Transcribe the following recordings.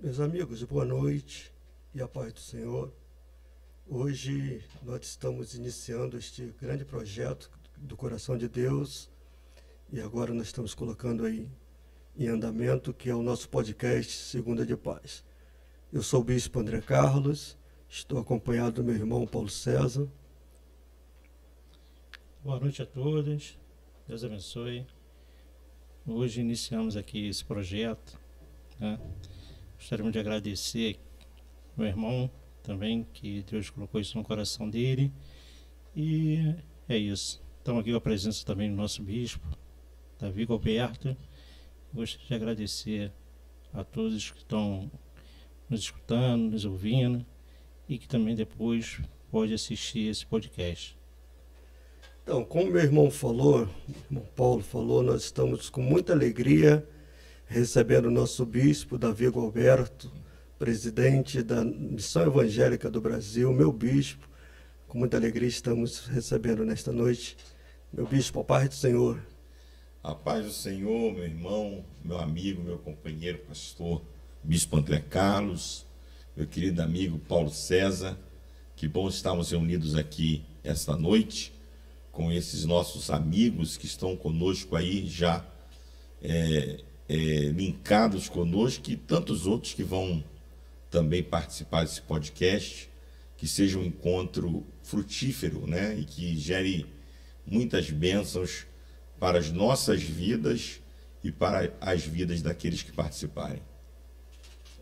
Meus amigos, boa noite e a paz do Senhor. Hoje nós estamos iniciando este grande projeto do Coração de Deus e agora nós estamos colocando aí em andamento, que é o nosso podcast Segunda de Paz. Eu sou o Bispo André Carlos, estou acompanhado do meu irmão Paulo César. Boa noite a todos, Deus abençoe. Hoje iniciamos aqui esse projeto, né? Gostaríamos de agradecer meu irmão também, que Deus colocou isso no coração dele. E é isso. Estamos aqui com a presença também do nosso bispo, Davi Gilberto. Gostaria de agradecer a todos que estão nos escutando, nos ouvindo e que também depois pode assistir esse podcast. Então, como meu irmão Paulo falou, nós estamos com muita alegria recebendo o nosso bispo, Davi Gilberto, presidente da Missão Evangélica do Brasil, meu bispo. Com muita alegria estamos recebendo nesta noite. Meu bispo, a paz do Senhor. A paz do Senhor, meu irmão, meu amigo, meu companheiro, pastor, bispo André Carlos, meu querido amigo Paulo César. Que bom estarmos reunidos aqui esta noite com esses nossos amigos que estão conosco aí já linkados conosco, e tantos outros que vão também participar desse podcast. Que seja um encontro frutífero, né? E que gere muitas bênçãos para as nossas vidas e para as vidas daqueles que participarem.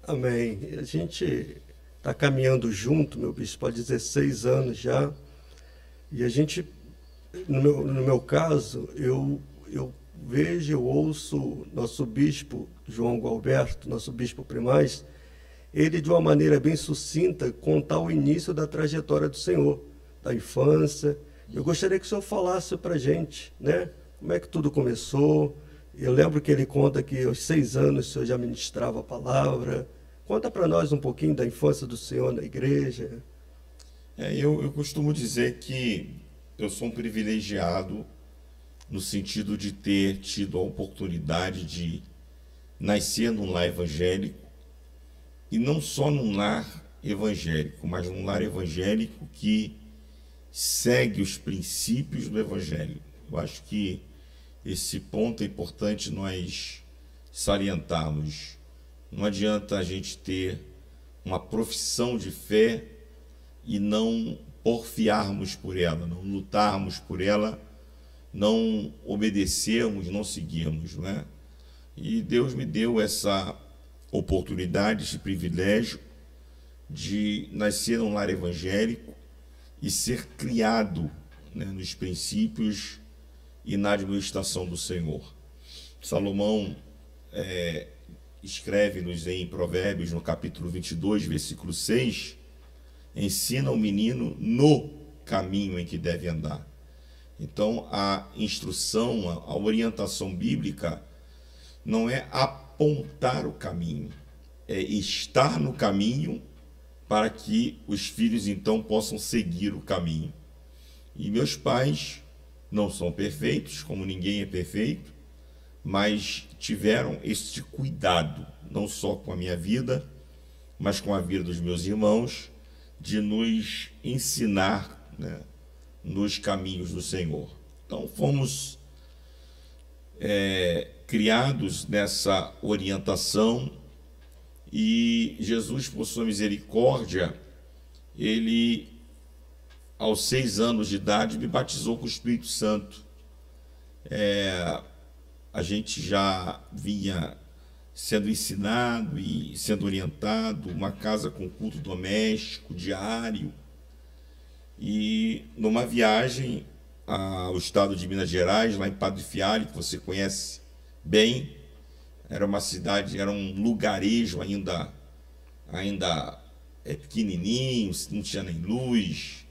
Amém. A gente está caminhando junto, meu bispo, há 16 anos já. E a gente, no meu caso, eu vejo, eu ouço nosso bispo João Gualberto, nosso bispo primaz, ele de uma maneira bem sucinta contar o início da trajetória do Senhor, da infância. Eu gostaria que o senhor falasse para a gente, né? Como é que tudo começou? Eu lembro que ele conta que aos 6 anos o senhor já ministrava a palavra. Conta para nós um pouquinho da infância do senhor na igreja. Eu costumo dizer que eu sou um privilegiado no sentido de ter tido a oportunidade de nascer num lar evangélico, e não só num lar evangélico, mas num lar evangélico que segue os princípios do evangelho. Eu acho que esse ponto é importante nós salientarmos. Não adianta a gente ter uma profissão de fé e não porfiarmos por ela, não lutarmos por ela, não obedecermos, não seguirmos, não é? E Deus me deu essa oportunidade, esse privilégio de nascer num lar evangélico e ser criado, né, nos princípios e na administração do Senhor. Salomão escreve-nos em Provérbios, no capítulo 22, versículo 6, ensina o menino no caminho em que deve andar. Então, a instrução, a orientação bíblica não é apontar o caminho, é estar no caminho para que os filhos então possam seguir o caminho. E meus pais não são perfeitos, como ninguém é perfeito, mas tiveram este cuidado, não só com a minha vida, mas com a vida dos meus irmãos, de nos ensinar, né, nos caminhos do Senhor. Então fomos criados nessa orientação, e Jesus, por sua misericórdia, ele, aos 6 anos de idade, me batizou com o Espírito Santo. A gente já vinha sendo ensinado e sendo orientado, uma casa com culto doméstico, diário. E numa viagem ao estado de Minas Gerais, lá em Padre Fialho, que você conhece bem, era uma cidade, era um lugarejo ainda pequenininho, não tinha nem luz,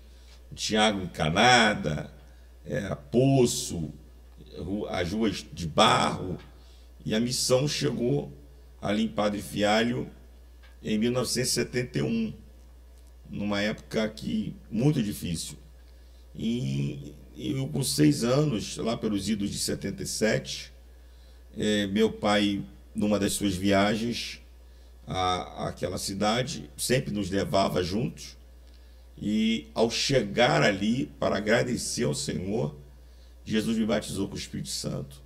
não tinha água encanada, era poço, as ruas de barro. E a missão chegou ali em Padre Fialho em 1971, numa época muito difícil. E eu, com 6 anos, lá pelos idos de 77, meu pai, numa das suas viagens, àquela cidade, sempre nos levava juntos. E ao chegar ali para agradecer ao Senhor, Jesus me batizou com o Espírito Santo.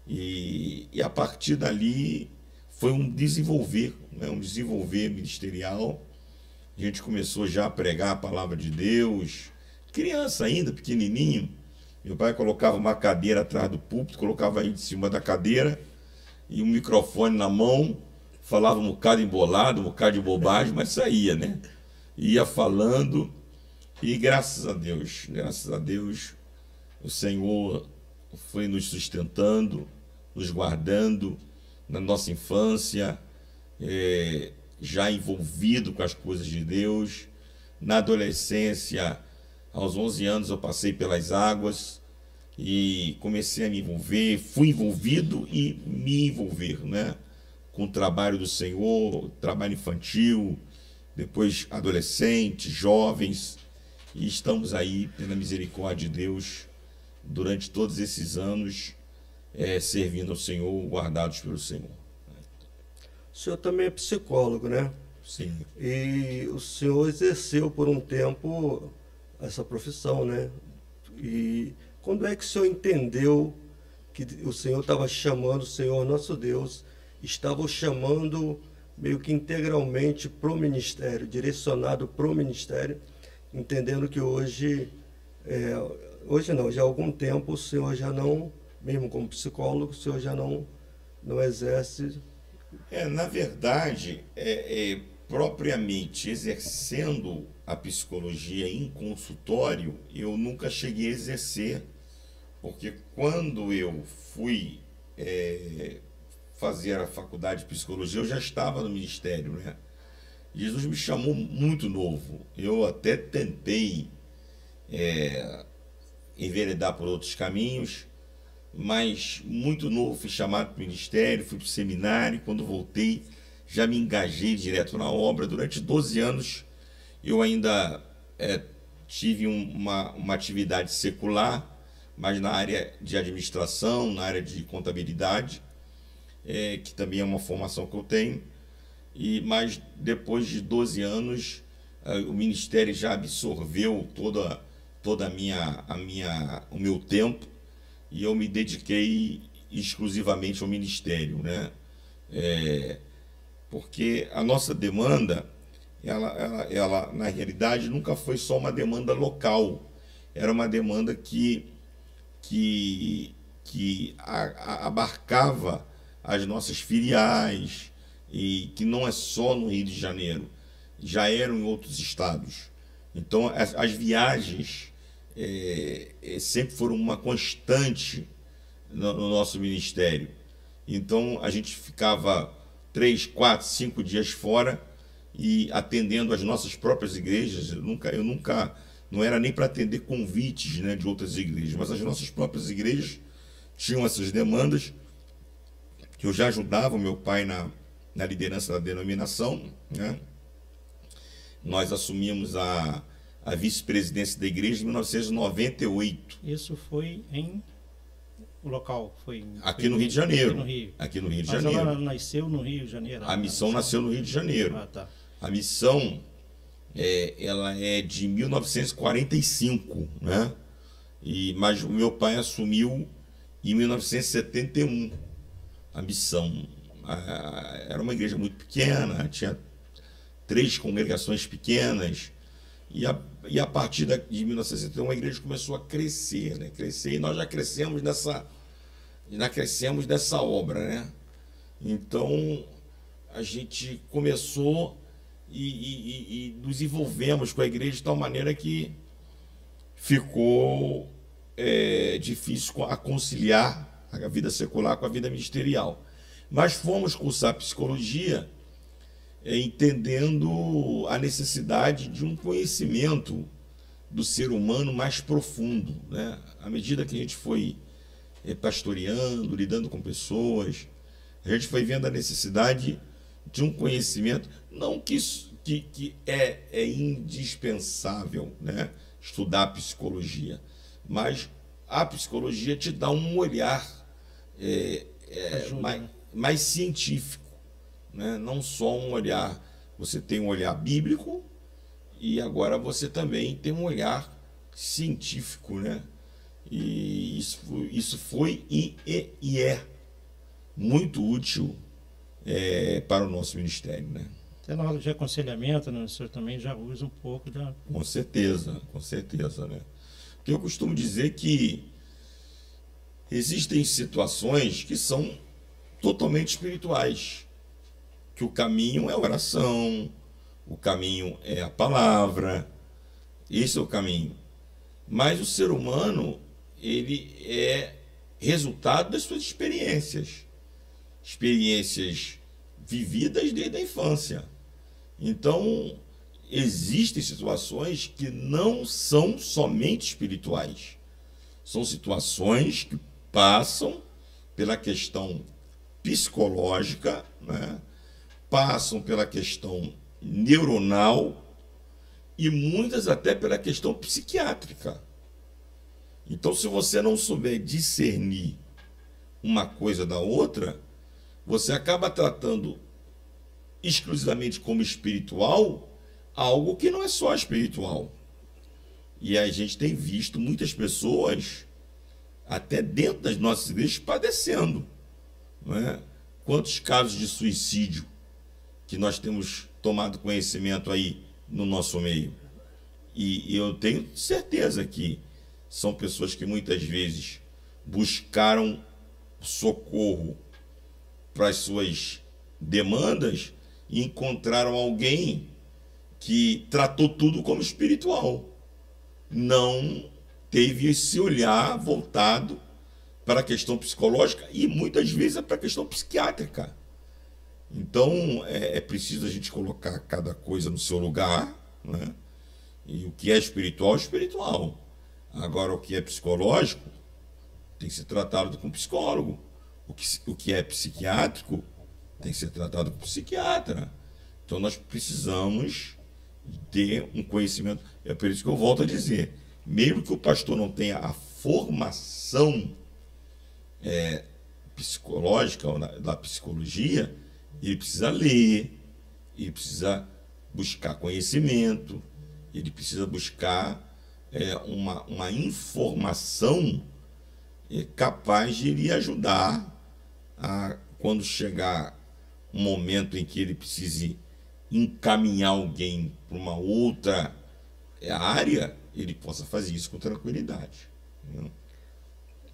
E a partir dali foi um desenvolver, né? Um desenvolver ministerial. A gente começou já a pregar a palavra de Deus, criança ainda, pequenininho. Meu pai colocava uma cadeira atrás do púlpito, colocava aí em cima da cadeira e um microfone na mão, falava um bocado embolado, um bocado de bobagem, mas saía, né? Ia falando e graças a Deus, o Senhor foi nos sustentando, nos guardando na nossa infância, já envolvido com as coisas de Deus. Na adolescência, aos 11 anos, eu passei pelas águas e comecei a me envolver, fui envolvido e me envolver, né? Com o trabalho do Senhor, trabalho infantil, depois adolescentes, jovens, e estamos aí, pela misericórdia de Deus, durante todos esses anos, servindo ao Senhor, guardados pelo Senhor. O senhor também é psicólogo, né? Sim. E o senhor exerceu por um tempo essa profissão, né? E quando é que o senhor entendeu que o Senhor estava chamando, o Senhor nosso Deus estava o chamando meio que integralmente para o ministério, direcionado para o ministério, entendendo que hoje não, já há algum tempo o senhor já não, mesmo como psicólogo, o senhor já não exerce. Na verdade, propriamente exercendo a psicologia em consultório, eu nunca cheguei a exercer, porque quando eu fui fazer a faculdade de psicologia, eu já estava no ministério, né? Jesus me chamou muito novo. Eu até tentei enveredar por outros caminhos, mas muito novo fui chamado para o ministério, fui para o seminário. Quando voltei, já me engajei direto na obra. Durante 12 anos, eu ainda tive uma atividade secular, mas na área de administração, na área de contabilidade, que também é uma formação que eu tenho. Mas depois de 12 anos, o ministério já absorveu toda o meu tempo, e eu me dediquei exclusivamente ao ministério, né? Porque a nossa demanda, ela na realidade nunca foi só uma demanda local, era uma demanda que abarcava as nossas filiais, e que não é só no Rio de Janeiro, já eram em outros estados. Então as viagens sempre foram uma constante no nosso ministério. Então a gente ficava 3, 4, 5 dias fora e atendendo as nossas próprias igrejas. Eu nunca não era nem para atender convites, né, de outras igrejas, mas as nossas próprias igrejas tinham essas demandas, que eu já ajudava o meu pai na liderança da denominação, né? Nós assumimos a vice-presidência da igreja em 1998. Isso foi em... O local foi... Aqui no Rio de Janeiro. Aqui no Rio. Aqui no Rio de Mas Janeiro. ela nasceu no Rio de Janeiro. A missão nasceu no Rio de Janeiro. Ah, tá. A missão, ela é de 1945, né? Mas o meu pai assumiu em 1971 a missão. Era uma igreja muito pequena, tinha 3 congregações pequenas, e a partir de 1971 a igreja começou a crescer, né? E nós já crescemos dessa obra, né? Então a gente começou e nos envolvemos com a igreja de tal maneira que ficou difícil a conciliar a vida secular com a vida ministerial. Mas fomos cursar psicologia entendendo a necessidade de um conhecimento do ser humano mais profundo, né? À medida que a gente foi pastoreando, lidando com pessoas, a gente foi vendo a necessidade de um conhecimento, não que é indispensável, né, estudar psicologia, mas a psicologia te dá um olhar mais científico, né? Não só um olhar, você tem um olhar bíblico e agora você também tem um olhar científico, né? E isso foi e é muito útil para o nosso ministério, né? Até na hora de aconselhamento, né, o senhor também já usa um pouco da... Com certeza, né? Porque eu costumo dizer que existem situações que são totalmente espirituais, que o caminho é a oração, o caminho é a palavra, esse é o caminho. Mas o ser humano, ele é resultado das suas experiências vividas desde a infância. Então, existem situações que não são somente espirituais. São situações que passam pela questão psicológica, né? Passam pela questão neuronal e muitas até pela questão psiquiátrica. Então, se você não souber discernir uma coisa da outra, você acaba tratando exclusivamente como espiritual algo que não é só espiritual. E a gente tem visto muitas pessoas, até dentro das nossas igrejas, padecendo, não é? Quantos casos de suicídio que nós temos tomado conhecimento aí no nosso meio. E eu tenho certeza que são pessoas que muitas vezes buscaram socorro para as suas demandas e encontraram alguém que tratou tudo como espiritual. Não teve esse olhar voltado para a questão psicológica e muitas vezes para a questão psiquiátrica. Então é preciso a gente colocar cada coisa no seu lugar, né? E o que é espiritual é espiritual. Agora, o que é psicológico tem que ser tratado com psicólogo. O que é psiquiátrico tem que ser tratado com psiquiatra. Então nós precisamos ter um conhecimento. É por isso que eu volto a dizer, mesmo que o pastor não tenha a formação psicológica ou da psicologia, ele precisa ler, ele precisa buscar conhecimento, ele precisa buscar uma informação capaz de lhe ajudar a, quando chegar um momento em que ele precise encaminhar alguém para uma outra área, ele possa fazer isso com tranquilidade.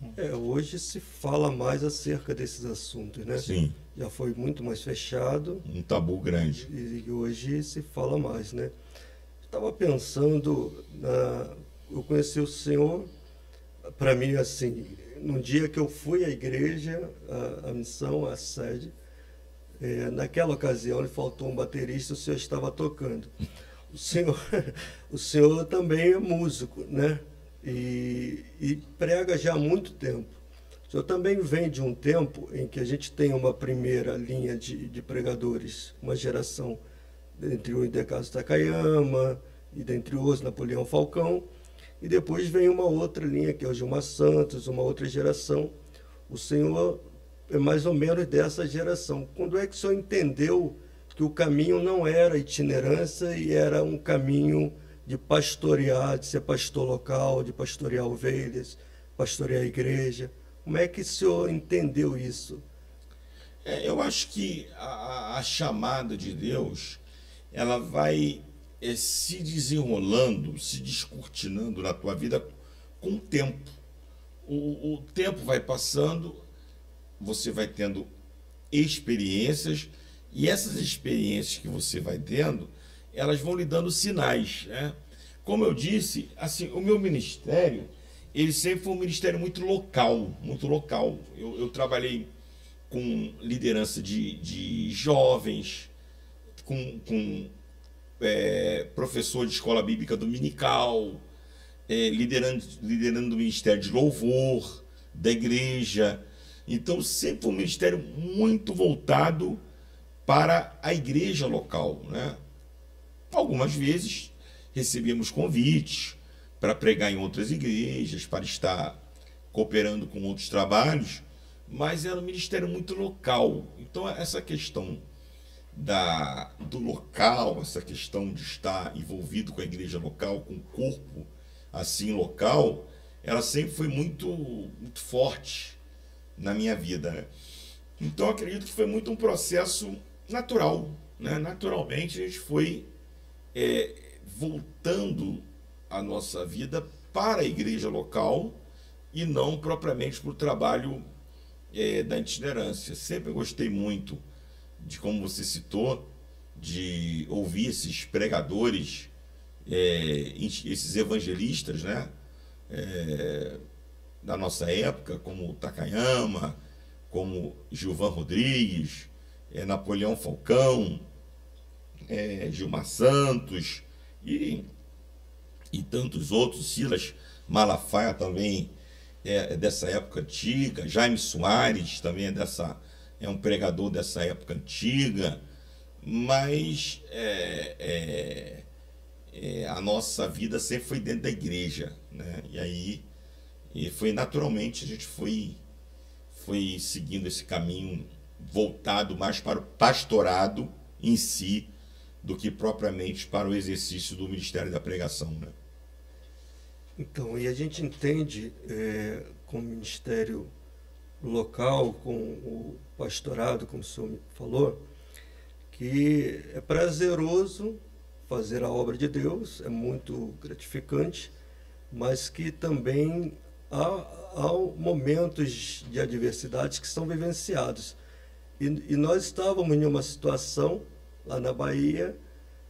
Entendeu? Hoje se fala mais acerca desses assuntos, né? Sim. Já foi muito mais fechado. Um tabu grande. E hoje se fala mais, né? Estava pensando, eu conheci o Senhor, para mim, assim, no dia que eu fui à igreja, a missão, a sede, naquela ocasião, lhe faltou um baterista, o Senhor estava tocando. O senhor também é músico, né? E prega já há muito tempo. O senhor também vem de um tempo em que a gente tem uma primeira linha de pregadores, uma geração, dentre o Idecaso Takayama, e dentre os Napoleão Falcão, e depois vem uma outra linha, que é o Gilmar Santos, uma outra geração. O senhor é mais ou menos dessa geração. Quando é que o senhor entendeu que o caminho não era itinerância e era um caminho de pastorear, de ser pastor local, de pastorear ovelhas, pastorear a igreja? Como é que o senhor entendeu isso? Eu acho que a chamada de Deus, ela vai se desenrolando, se descortinando na tua vida com o tempo. O tempo vai passando, você vai tendo experiências, e essas experiências que você vai tendo, elas vão lhe dando sinais, né? Como eu disse, assim, o meu ministério, ele sempre foi um ministério muito local, muito local. Eu trabalhei com liderança de jovens, com professor de escola bíblica dominical, liderando o ministério de louvor da igreja. Então, sempre foi um ministério muito voltado para a igreja local, né? Algumas vezes recebíamos convites para pregar em outras igrejas, para estar cooperando com outros trabalhos, mas era um ministério muito local. Então, essa questão do local, essa questão de estar envolvido com a igreja local, com o corpo assim local, ela sempre foi muito, muito forte na minha vida, né? Então acredito que foi muito um processo natural, né? Naturalmente a gente foi voltando a nossa vida para a igreja local e não propriamente para o trabalho da itinerância. Sempre gostei muito de, como você citou, de ouvir esses pregadores, esses evangelistas, né? Da nossa época, como Takayama, como Gilvan Rodrigues, Napoleão Falcão, Gilmar Santos e tantos outros, Silas Malafaia também dessa época antiga, Jaime Soares também é um pregador dessa época antiga, mas a nossa vida sempre foi dentro da igreja, né? E foi naturalmente, a gente foi seguindo esse caminho voltado mais para o pastorado em si do que propriamente para o exercício do ministério da pregação, né? Então, e a gente entende com o ministério local, com o pastorado, como o senhor falou, que é prazeroso fazer a obra de Deus, é muito gratificante, mas que também há momentos de adversidades que são vivenciados. E nós estávamos em uma situação lá na Bahia,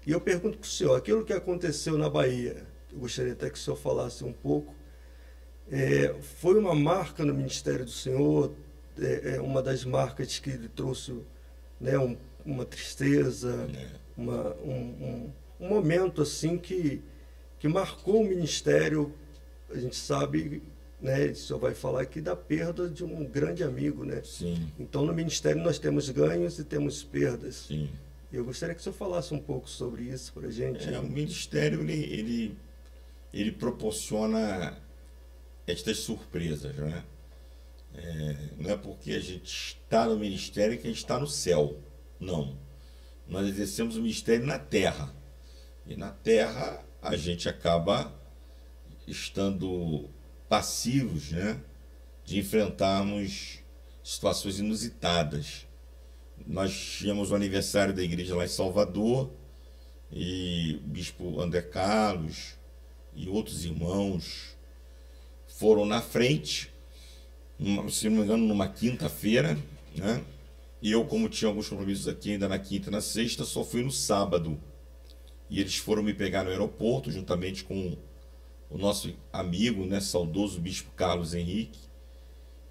e eu pergunto para o senhor, aquilo que aconteceu na Bahia, eu gostaria até que o senhor falasse um pouco, foi uma marca no ministério do senhor, uma das marcas que lhe trouxe, né, uma tristeza, um momento assim que marcou o ministério. A gente sabe, né, o senhor vai falar aqui da perda de um grande amigo, né? Sim. Então no ministério nós temos ganhos e temos perdas. Sim. Eu gostaria que o senhor falasse um pouco sobre isso para a gente. O ministério ele proporciona estas surpresas, né? Não é porque a gente está no ministério que a gente está no céu. Não. Nós exercemos o ministério na terra. E na terra a gente acaba estando passivos, né, de enfrentarmos situações inusitadas. Nós tínhamos o aniversário da igreja lá em Salvador, e o bispo André Carlos e outros irmãos foram na frente, se não me engano, numa quinta-feira, né? E eu, como tinha alguns compromissos aqui ainda na quinta e na sexta, só fui no sábado. E eles foram me pegar no aeroporto, juntamente com o nosso amigo, né, saudoso bispo Carlos Henrique.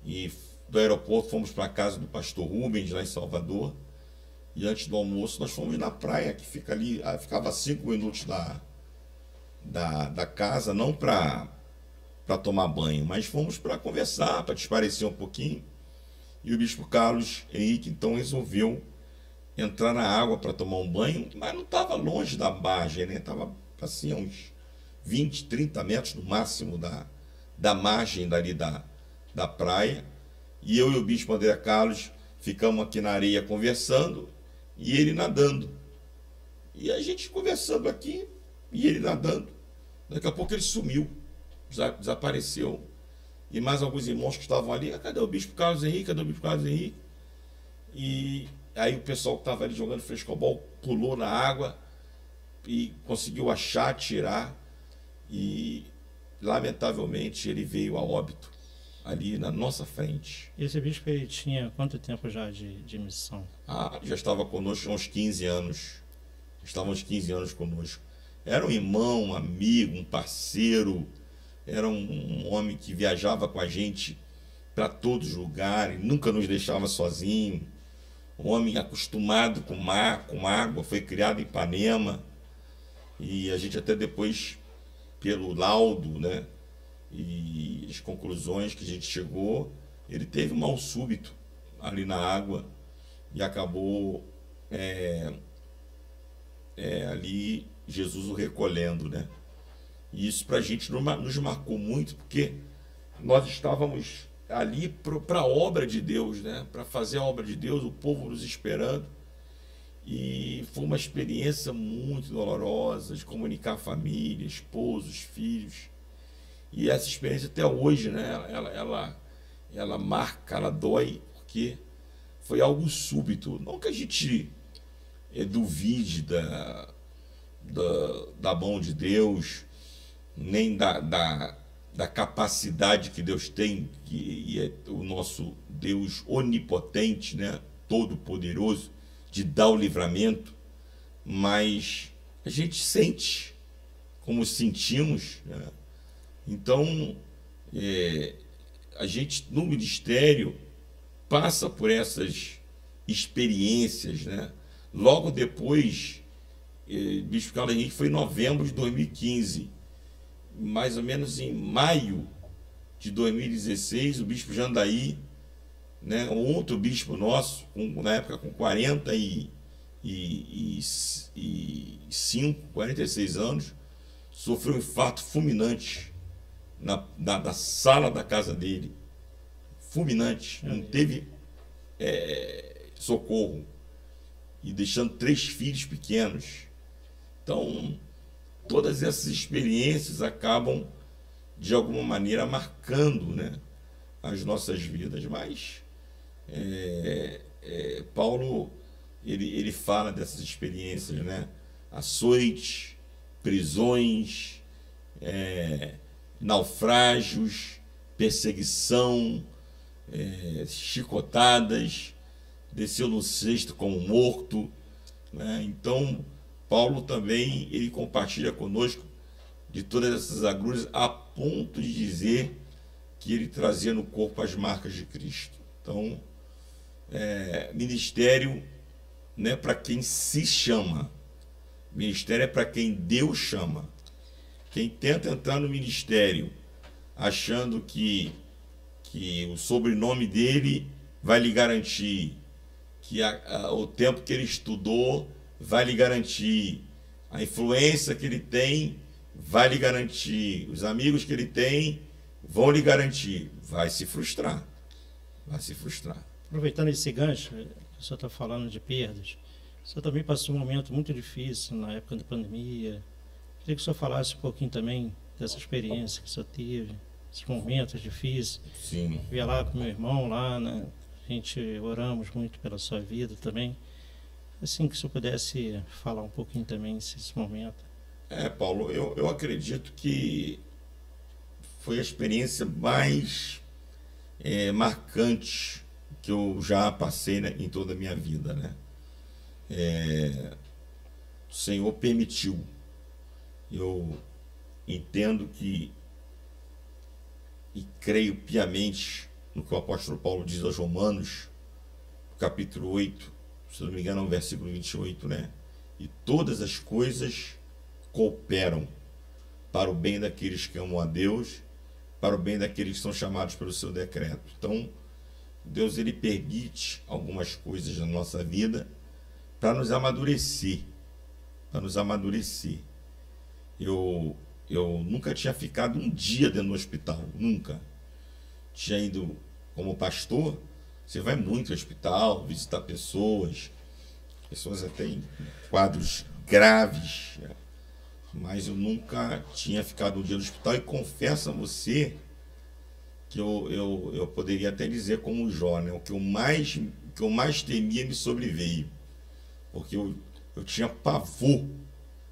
E do aeroporto fomos para a casa do pastor Rubens, lá em Salvador. E antes do almoço nós fomos na praia, que fica ali, ficava a 5 minutos da casa, não para tomar banho, mas fomos para conversar, para desaparecer um pouquinho. E o bispo Carlos Henrique então resolveu entrar na água para tomar um banho, mas não estava longe da margem, né? Estava assim a uns 20, 30 metros no máximo da margem dali da praia. E eu e o bispo André Carlos ficamos aqui na areia conversando e ele nadando. E a gente conversando aqui e ele nadando. Daqui a pouco ele sumiu, desapareceu. E mais alguns irmãos que estavam ali, cadê o bispo Carlos Henrique? Cadê o bispo Carlos Henrique? E aí o pessoal que estava ali jogando frescobol pulou na água e conseguiu achar, tirar. E lamentavelmente ele veio a óbito ali na nossa frente. E esse bispo, ele tinha quanto tempo já de missão? Já estava conosco há uns 15 anos. Estava uns 15 anos conosco. Era um irmão, um amigo, um parceiro. Era um homem que viajava com a gente para todos os lugares, nunca nos deixava sozinho. Um homem acostumado com mar, com água, foi criado em Ipanema. E a gente até depois, pelo laudo, né, e as conclusões que a gente chegou, ele teve um mal súbito ali na água e acabou ali Jesus o recolhendo, né? E isso para a gente nos marcou muito, porque nós estávamos ali para a obra de Deus, né? Para fazer a obra de Deus, o povo nos esperando. E foi uma experiência muito dolorosa de comunicar a família, esposos, filhos. E essa experiência até hoje, né, ela marca, ela dói, porque foi algo súbito. Não que a gente duvide da mão de Deus, nem da capacidade que Deus tem, que é o nosso Deus onipotente, né, todo-poderoso, de dar o livramento, mas a gente sente como sentimos, né? Então, a gente no ministério passa por essas experiências, né? Logo depois, Bispo Carlos Henrique foi em novembro de 2015, mais ou menos em maio de 2016, o Bispo Jandaí, né, um outro bispo nosso, na época com 46 anos, sofreu um infarto fulminante na sala da casa dele. Fulminante, não teve socorro, e deixando 3 filhos pequenos. Então, todas essas experiências acabam, de alguma maneira, marcando, né, as nossas vidas. Mas Paulo, ele fala dessas experiências, né? Açoites, prisões, naufrágios, perseguição, chicotadas, desceu no cesto como morto, né? Então, Paulo também, ele compartilha conosco de todas essas agruras, a ponto de dizer que ele trazia no corpo as marcas de Cristo. Então, ministério não é para quem se chama, ministério é para quem Deus chama. Quem tenta entrar no ministério achando que o sobrenome dele vai lhe garantir, que o tempo que ele estudou vai lhe garantir, a influência que ele tem vai lhe garantir, os amigos que ele tem vão lhe garantir, vai se frustrar. Vai se frustrar. Aproveitando esse gancho, o senhor está falando de perdas, o senhor também passou um momento muito difícil na época da pandemia. Queria que o senhor falasse um pouquinho também dessa experiência que o senhor teve, esses momentos difíceis. Sim. Eu ia lá com meu irmão, lá, né? A gente oramos muito pela sua vida também. Assim, que o senhor pudesse falar um pouquinho também desse momento. Paulo, eu acredito que foi a experiência mais marcante que eu já passei, né, em toda a minha vida, né? O Senhor permitiu. Eu entendo que, e creio piamente no que o apóstolo Paulo diz aos Romanos, capítulo 8, se não me engano, é o versículo 28, né? E todas as coisas cooperam para o bem daqueles que amam a Deus, para o bem daqueles que são chamados pelo seu decreto. Então, Deus, ele permite algumas coisas na nossa vida para nos amadurecer, para nos amadurecer. Eu nunca tinha ficado um dia dentro do hospital, nunca. Tinha ido como pastor, você vai muito ao hospital, visitar pessoas até em quadros graves, mas eu nunca tinha ficado um dia no hospital, e confesso a você que eu poderia até dizer como Jó, né? O que eu mais temia me sobreveio, porque eu tinha pavor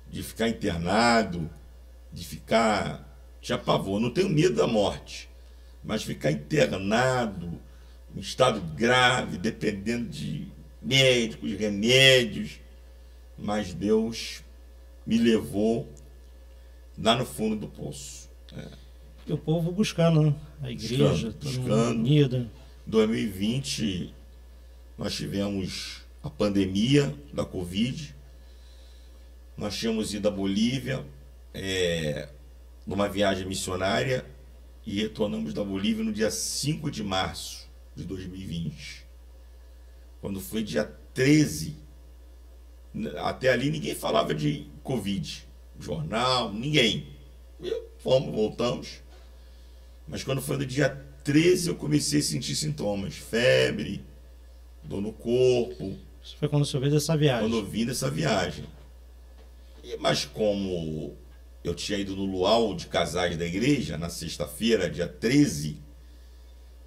de ficar internado, tinha pavor, não tenho medo da morte, mas ficar internado, em estado grave, dependendo de médicos, remédios. Mas Deus me levou lá no fundo do poço. E o povo buscando a igreja, todo mundo unido. 2020, nós tivemos a pandemia da Covid. Nós tínhamos ido à Bolívia numa viagem missionária e retornamos da Bolívia no dia 5 de março de 2020. Quando foi dia 13, até ali ninguém falava de Covid, jornal, ninguém. Voltamos. Mas quando foi no dia 13 eu comecei a sentir sintomas, febre, dor no corpo. Isso foi quando você veio dessa viagem? Quando eu vim dessa viagem. Mas como eu tinha ido no luau de casais da igreja, na sexta-feira, dia 13,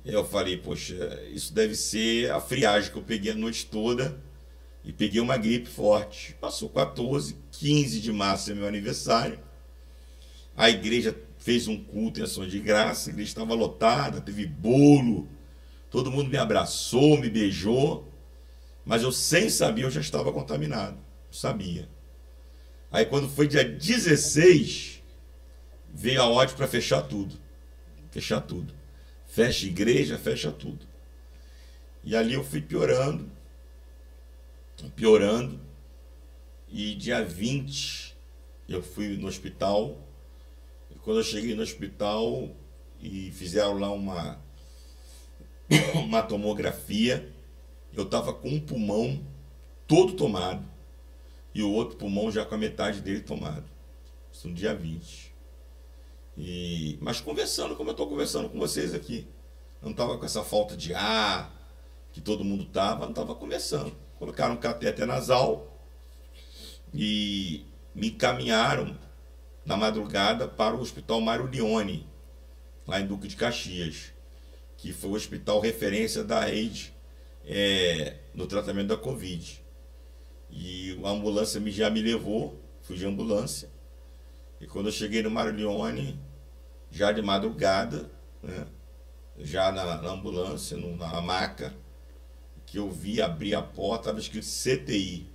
eu falei, poxa, isso deve ser a friagem que eu peguei a noite toda e peguei uma gripe forte. Passou 14, 15 de março é meu aniversário. A igreja fez um culto em ação de graça, a igreja estava lotada, teve bolo, todo mundo me abraçou, me beijou, mas eu sem saber eu já estava contaminado, sabia. Aí quando foi dia 16, veio a ordem para fechar tudo. Fechar tudo. Fecha igreja, fecha tudo. E ali eu fui piorando. E dia 20 eu fui no hospital. E quando eu cheguei no hospital e fizeram lá uma tomografia, eu estava com um pulmão todo tomado e o outro pulmão já com a metade dele tomado. Isso no dia 20. Mas conversando como eu estou conversando com vocês aqui. Não estava com essa falta de ar que todo mundo estava, não estava conversando. Colocaram um catéter nasal e me encaminharam na madrugada para o Hospital Mário Leone, lá em Duque de Caxias, que foi o hospital referência da rede no tratamento da Covid. E a ambulância já me levou, fui de ambulância. E quando eu cheguei no Mário Leone, já de madrugada, né, já na ambulância, na maca, que eu vi abrir a porta, estava escrito CTI.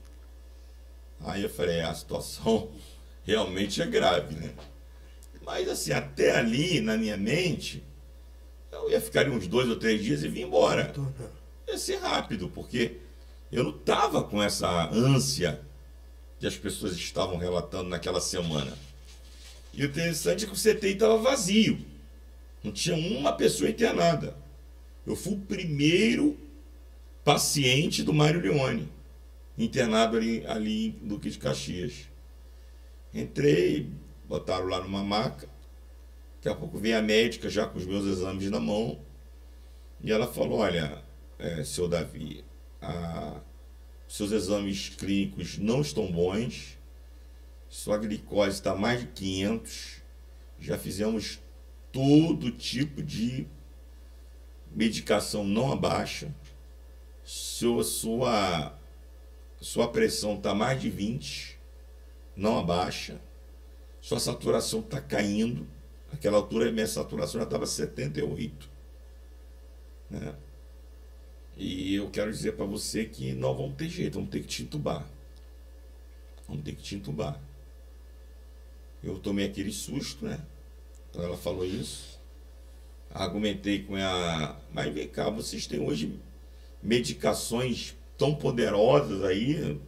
Aí eu falei, a situação realmente é grave, né? Mas assim, até ali, na minha mente, eu ia ficar uns 2 ou 3 dias e vir embora. Ia ser rápido, porque eu não estava com essa ânsia que as pessoas estavam relatando naquela semana. E o interessante é que o CTI estava vazio. Não tinha uma pessoa internada. Eu fui o primeiro paciente do Mário Leone, internado ali em Duque de Caxias. Entrei, botaram lá numa maca. Daqui a pouco veio a médica já com os meus exames na mão. E ela falou, olha, seu Davi, seus exames clínicos não estão bons. Sua glicose está mais de 500. Já fizemos todo tipo de medicação, não abaixa. Sua pressão está mais de 20, não abaixa. Sua saturação está caindo. Naquela altura, minha saturação já estava 78. Né? E eu quero dizer para você que não vamos ter jeito, vamos ter que te entubar. Vamos ter que te entubar. Eu tomei aquele susto, né? Então ela falou isso. Argumentei com ela, mas vem cá, vocês têm hoje medicações tão poderosas aí,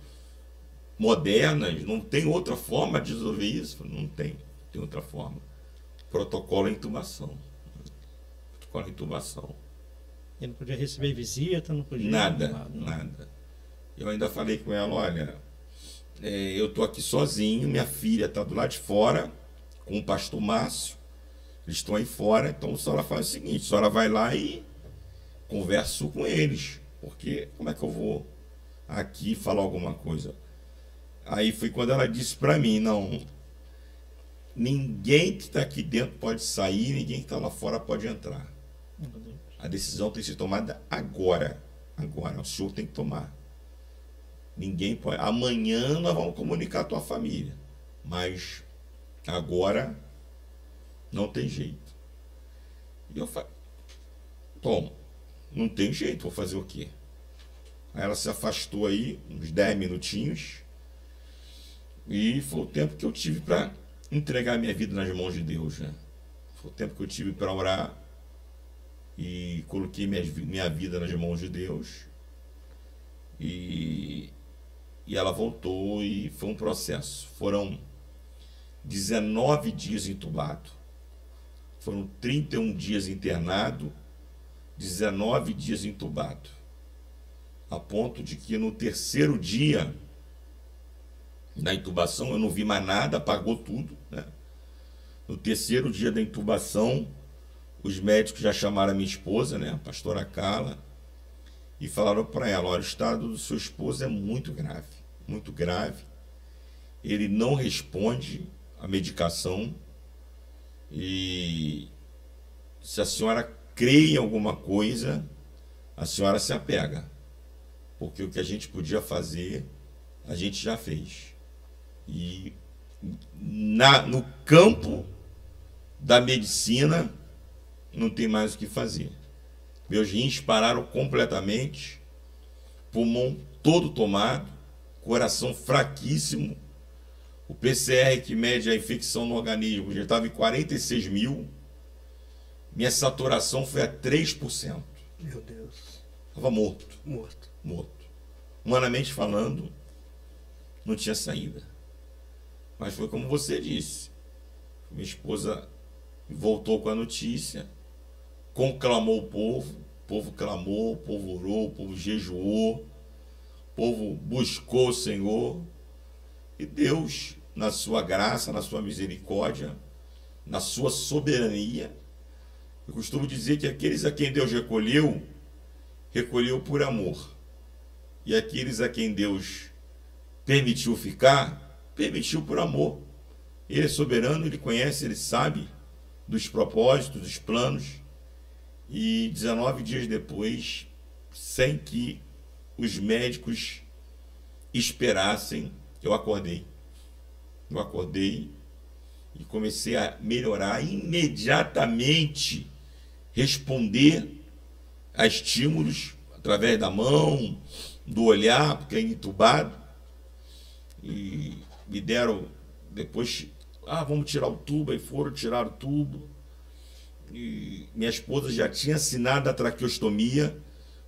modernas, não tem outra forma de resolver isso? Não tem outra forma. Protocolo é intubação. Protocolo é intubação. Ele não podia receber visita, não podia... Nada. Eu ainda falei com ela, olha, eu estou aqui sozinho, minha filha está do lado de fora, com o pastor Márcio, eles estão aí fora, então a senhora faz o seguinte, a senhora vai lá e conversa com eles, porque como é que eu vou aqui falar alguma coisa? Aí foi quando ela disse para mim, não, ninguém que está aqui dentro pode sair, ninguém que está lá fora pode entrar. A decisão tem que ser tomada agora. Agora, o senhor tem que tomar. Ninguém pode. Amanhã nós vamos comunicar a tua família. Mas agora não tem jeito. E eu falei, bom, não tem jeito, vou fazer o quê? Aí ela se afastou aí, uns 10 minutinhos. E foi o tempo que eu tive para entregar minha vida nas mãos de Deus, né? Foi o tempo que eu tive para orar. E coloquei minha vida nas mãos de Deus. E ela voltou e foi um processo. Foram 19 dias entubado. Foram 31 dias internado, 19 dias entubado. A ponto de que no 3º dia da intubação eu não vi mais nada, apagou tudo, né? No 3º dia da intubação, os médicos já chamaram a minha esposa, né, a pastora Carla, e falaram para ela: olha, o estado do seu esposo é muito grave, muito grave. Ele não responde à medicação e se a senhora crê em alguma coisa, a senhora se apega, porque o que a gente podia fazer, a gente já fez. E no campo da medicina não tem mais o que fazer. Meus rins pararam completamente, pulmão todo tomado, coração fraquíssimo. O PCR que mede a infecção no organismo já estava em 46 mil. Minha saturação foi a 3%. Meu Deus. Estava morto. Morto. Morto. Humanamente falando, não tinha saída. Mas foi como você disse. Minha esposa voltou com a notícia, conclamou o povo clamou, o povo orou, o povo jejuou, o povo buscou o Senhor. E Deus, na sua graça, na sua misericórdia, na sua soberania, eu costumo dizer que aqueles a quem Deus recolheu, recolheu por amor. E aqueles a quem Deus permitiu ficar, permitiu por amor. Ele é soberano, ele conhece, ele sabe dos propósitos, dos planos. E 19 dias depois, sem que os médicos esperassem, eu acordei. Eu acordei e comecei a melhorar imediatamente, responder a estímulos através da mão, do olhar, porque é entubado. E me deram depois, vamos tirar o tubo, aí foram tirar o tubo. E minha esposa já tinha assinado a traqueostomia,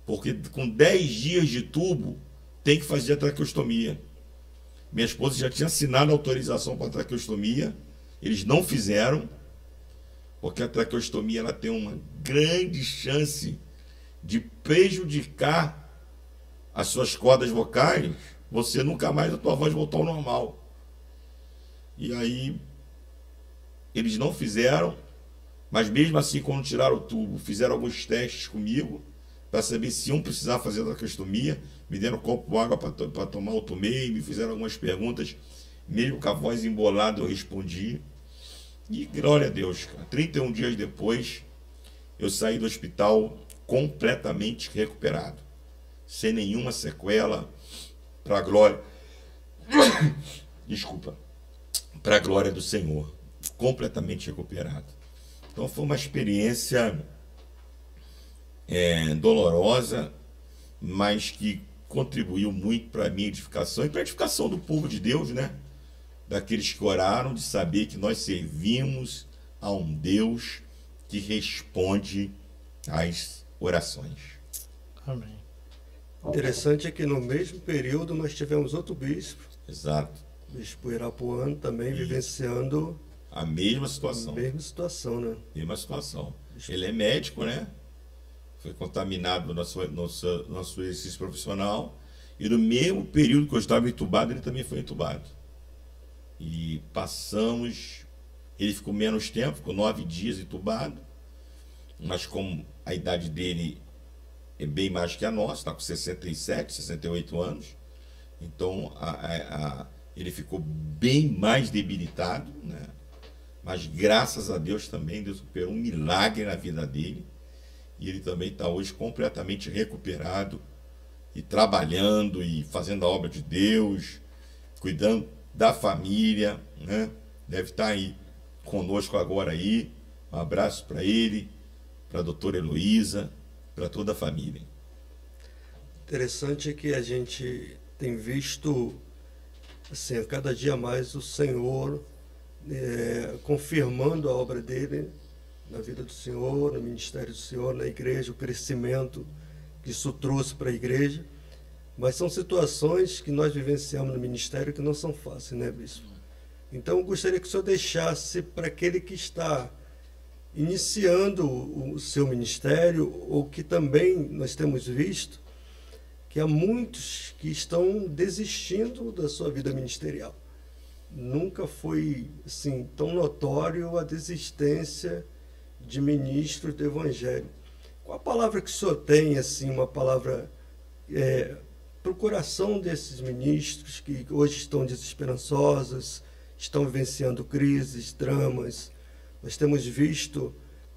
porque com 10 dias de tubo tem que fazer a traqueostomia. Minha esposa já tinha assinado a autorização para a traqueostomia, eles não fizeram, porque a traqueostomia ela tem uma grande chance de prejudicar as suas cordas vocais, você nunca mais a tua voz voltar ao normal. E aí eles não fizeram, mas mesmo assim, quando tiraram o tubo, fizeram alguns testes comigo para saber se iam precisar fazer a traqueostomia. Me deram um copo de água para tomar, eu tomei, me fizeram algumas perguntas, mesmo com a voz embolada eu respondi. E glória a Deus, cara. 31 dias depois, eu saí do hospital completamente recuperado, sem nenhuma sequela, para a glória, desculpa, para a glória do Senhor, completamente recuperado. Então foi uma experiência dolorosa, mas que contribuiu muito para a minha edificação e para a edificação do povo de Deus, né? Daqueles que oraram, de saber que nós servimos a um Deus que responde às orações. Amém. Interessante é que no mesmo período nós tivemos outro bispo. Exato. O bispo Irapuano também vivenciando a mesma situação. A mesma situação, né? Mesma situação. Ele é médico, né? Foi contaminado no seu exercício profissional. E no mesmo período que eu estava entubado, ele também foi entubado. E passamos... Ele ficou menos tempo, ficou 9 dias entubado. Mas como a idade dele é bem mais que a nossa, está com 67, 68 anos. Então, ele ficou bem mais debilitado, né? Mas graças a Deus também, Deus operou um milagre na vida dele. E ele também está hoje completamente recuperado e trabalhando e fazendo a obra de Deus, cuidando da família, né? Deve estar aí conosco agora aí. Um abraço para ele, para a doutora Heloísa, para toda a família. Interessante que a gente tem visto assim, a cada dia mais o Senhor confirmando a obra dele na vida do Senhor, no ministério do Senhor, na igreja, o crescimento que isso trouxe para a igreja. Mas são situações que nós vivenciamos no ministério que não são fáceis, né, bispo? Então, eu gostaria que o senhor deixasse para aquele que está iniciando o seu ministério, ou que também nós temos visto que há muitos que estão desistindo da sua vida ministerial. Nunca foi assim, tão notório a desistência de ministros do Evangelho. Qual a palavra que o senhor tem, assim, uma palavra para o coração desses ministros que hoje estão desesperançosos, estão vivenciando crises, dramas. Nós temos visto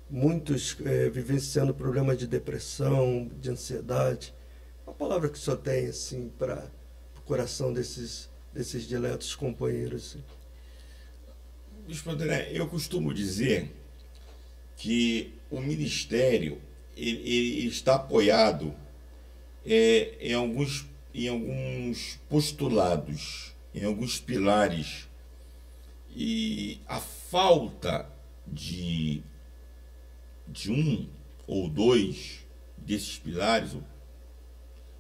muitos vivenciando problemas de depressão, de ansiedade. Uma palavra que só tem assim, para o coração desses diletos companheiros. Assim. Bispo André, eu costumo dizer que o ministério ele está apoiado em alguns postulados, em alguns pilares, e a falta de um ou dois desses pilares,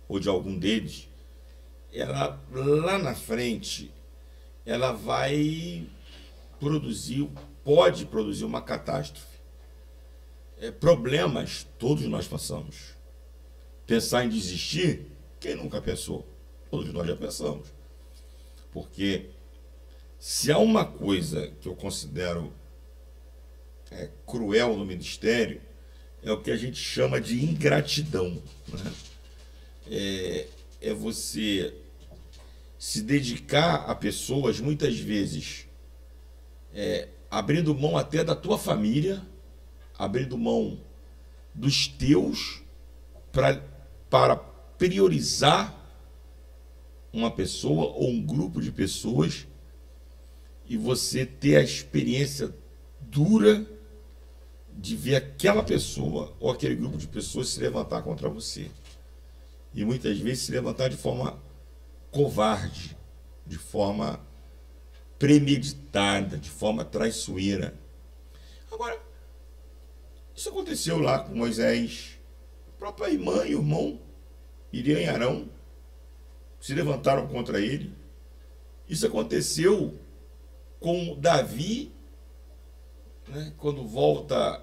ou de algum deles, ela lá na frente, ela pode produzir uma catástrofe. Problemas todos nós passamos. Pensar em desistir, quem nunca pensou? Todos nós já pensamos. Porque se há uma coisa que eu considero cruel no ministério, é o que a gente chama de ingratidão, né? É você se dedicar a pessoas, muitas vezes, abrindo mão até da tua família, abrindo mão dos teus, para priorizar uma pessoa ou um grupo de pessoas, e você ter a experiência dura de ver aquela pessoa ou aquele grupo de pessoas se levantar contra você. E muitas vezes se levantar de forma covarde, de forma premeditada, de forma traiçoeira. Agora, isso aconteceu lá com Moisés. A própria irmã e o irmão, Miriam e Arão, se levantaram contra ele. Isso aconteceu com Davi, né, quando volta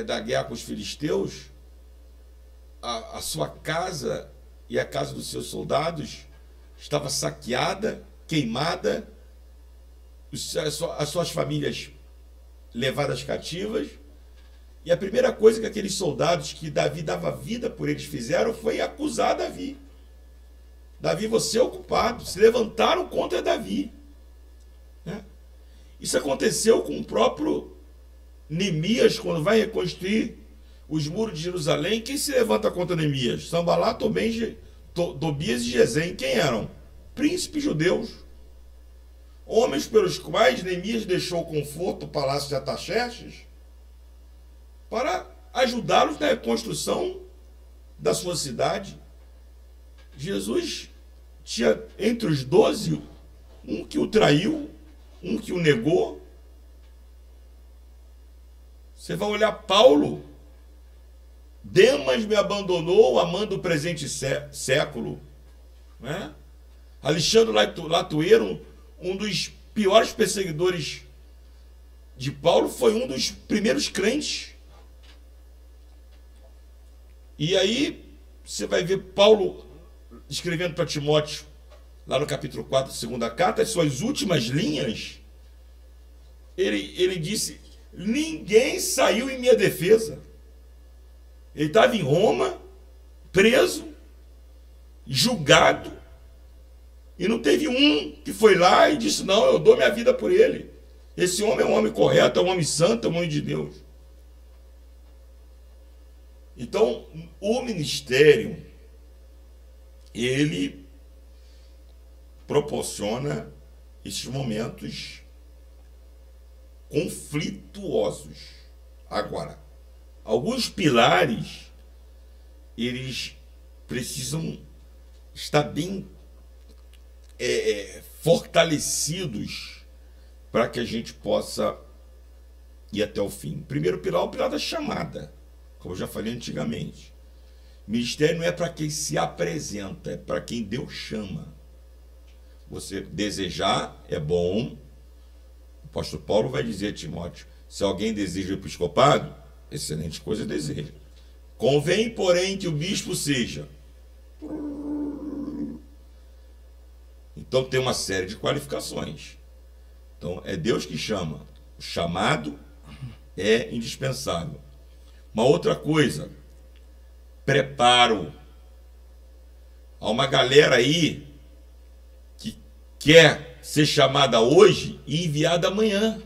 da guerra com os filisteus, a sua casa e a casa dos seus soldados estava saqueada, queimada, as suas famílias levadas cativas, e a primeira coisa que aqueles soldados que Davi dava vida por eles fizeram foi acusar Davi. Davi, você é o culpado. Se levantaram contra Davi, né? Isso aconteceu com o próprio Neemias, quando vai reconstruir os muros de Jerusalém. Quem se levanta contra Neemias? Sanbalá, Tobias e Gesem. Quem eram? Príncipes judeus. Homens pelos quais Neemias deixou conforto o palácio de Artaxerxes para ajudá-los na reconstrução da sua cidade. Jesus tinha entre os 12 um que o traiu, um que o negou. Você vai olhar Paulo: Demas me abandonou amando o presente século, né? Alexandre Latueiro, um dos piores perseguidores de Paulo, foi um dos primeiros crentes. E aí você vai ver Paulo escrevendo para Timóteo, lá no capítulo 4, segunda carta, as suas últimas linhas. Ele disse: ninguém saiu em minha defesa. Ele estava em Roma, preso, julgado, e não teve um que foi lá e disse: não, eu dou minha vida por ele. Esse homem é um homem correto, é um homem santo, é um homem de Deus. Então, o ministério, ele proporciona esses momentos conflituosos. Agora, alguns pilares, eles precisam estar bem fortalecidos para que a gente possa ir até o fim. Primeiro pilar é o pilar da chamada, como eu já falei antigamente. Ministério não é para quem se apresenta, é para quem Deus chama. Você desejar é bom. O apóstolo Paulo vai dizer a Timóteo: se alguém deseja o episcopado, excelente coisa deseja. Convém, porém, que o bispo seja. Então tem uma série de qualificações. Então é Deus que chama. O chamado é indispensável. Uma outra coisa: preparo. Há uma galera aí que quer ser chamada hoje e enviada amanhã.